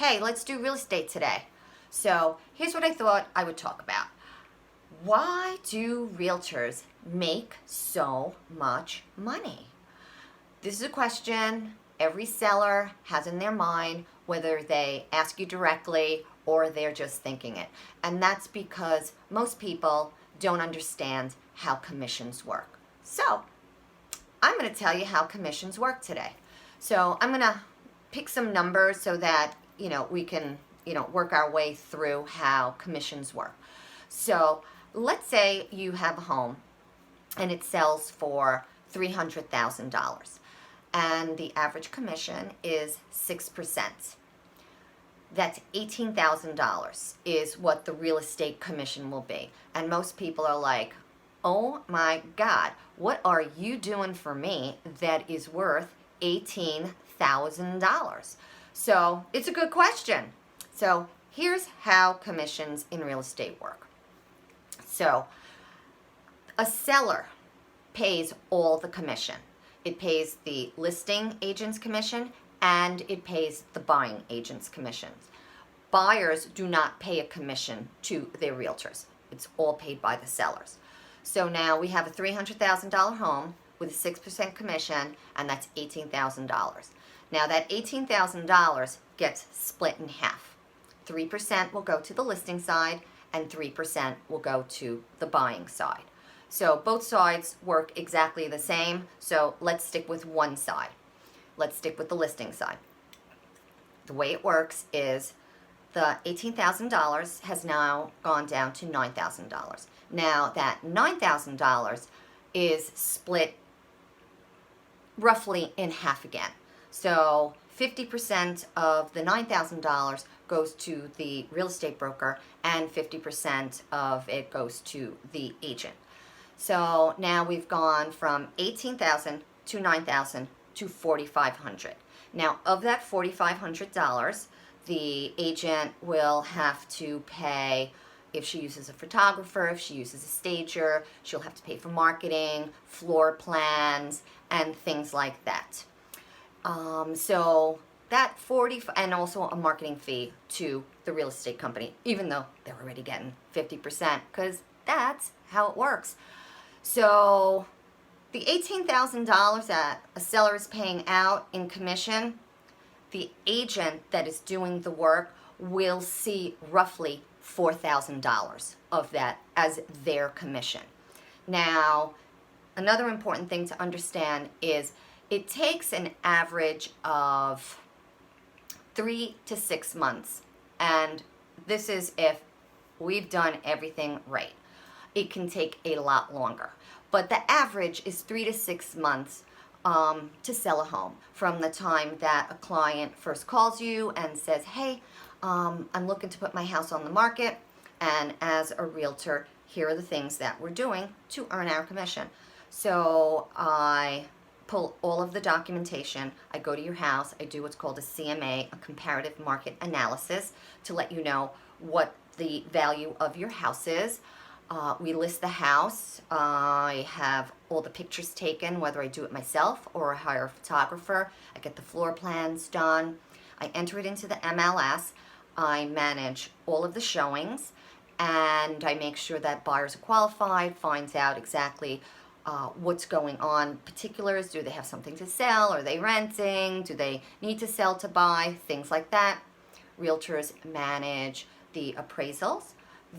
hey, let's do real estate today. So here's what I thought I would talk about. Why do realtors make so much money? This is a question every seller has in their mind, whether they ask you directly or they're just thinking it. And that's because most people don't understand how commissions work. So I'm going to tell you how commissions work today. So I'm going to pick some numbers so that we can work our way through how commissions work. So let's say you have a home and it sells for $300,000 and the average commission is 6%. That's $18,000 is what the real estate commission will be. And most people are like, oh my God, what are you doing for me that is worth $18,000? So it's a good question. So here's how commissions in real estate work. So a seller pays all the commission. It pays the listing agent's commission and it pays the buying agent's commissions. Buyers do not pay a commission to their realtors. It's all paid by the sellers. So now we have a $300,000 home with a 6% commission, and that's $18,000. Now that $18,000 gets split in half. 3% will go to the listing side and 3% will go to the buying side. So both sides work exactly the same, so let's stick with one side. Let's stick with the listing side. The way it works is the $18,000 has now gone down to $9,000. Now that $9,000 is split roughly in half again. So 50% of the $9,000 goes to the real estate broker and 50% of it goes to the agent. So now we've gone from $18,000 to $9,000 to $4,500. Now of that $4,500, the agent will have to pay, if she uses a photographer, if she uses a stager, she'll have to pay for marketing, floor plans, and things like that. So that and also a marketing fee to the real estate company, even though they're already getting 50%, because that's how it works. So the $18,000 that a seller is paying out in commission, the agent that is doing the work will see roughly $4,000 of that as their commission. Now, another important thing to understand is it takes an average of 3 to 6 months, and this is if we've done everything right. It can take a lot longer, but the average is 3 to 6 months to sell a home from the time that a client first calls you and says, hey, I'm looking to put my house on the market, and as a realtor, here are the things that we're doing to earn our commission. So I pull all of the documentation, I go to your house, I do what's called a CMA, a comparative market analysis, to let you know what the value of your house is. We list the house. I have all the pictures taken, whether I do it myself or I hire a photographer. I get the floor plans done. I enter it into the MLS. I manage all of the showings, and I make sure that buyers are qualified, finds out exactly what's going on, particulars. Do they have something to sell? Are they renting? Do they need to sell to buy? Things like that. Realtors manage the appraisals,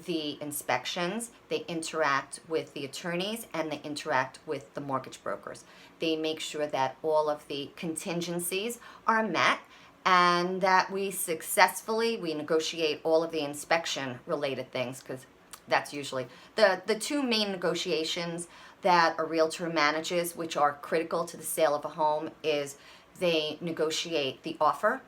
the inspections, they interact with the attorneys, and they interact with the mortgage brokers. They make sure that all of the contingencies are met and that we negotiate all of the inspection related things, because that's usually the two main negotiations that a realtor manages, which are critical to the sale of a home, is they negotiate the offer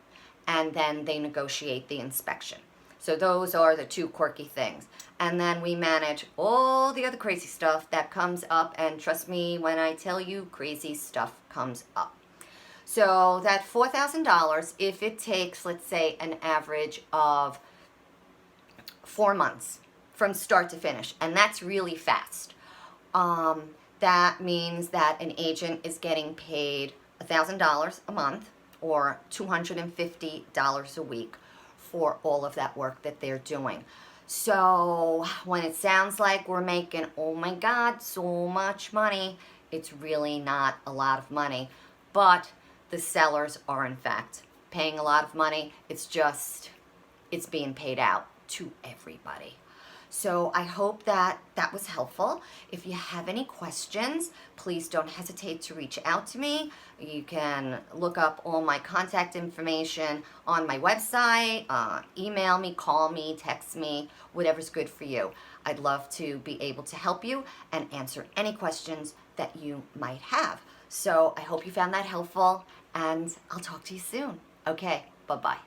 and then they negotiate the inspection. So those are the two quirky things. And then we manage all the other crazy stuff that comes up, and trust me when I tell you, crazy stuff comes up. So that $4,000, if it takes, let's say, an average of 4 months from start to finish, and that's really fast, that means that an agent is getting paid $1,000 a month or $250 a week for all of that work that they're doing. So when it sounds like we're making, oh my God, so much money, it's really not a lot of money. But the sellers are in fact paying a lot of money. It's just, it's being paid out to everybody. So I hope that that was helpful. If you have any questions, please don't hesitate to reach out to me. You can look up all my contact information on my website, email me, call me, text me, whatever's good for you. I'd love to be able to help you and answer any questions that you might have. So I hope you found that helpful, and I'll talk to you soon. Okay, bye-bye.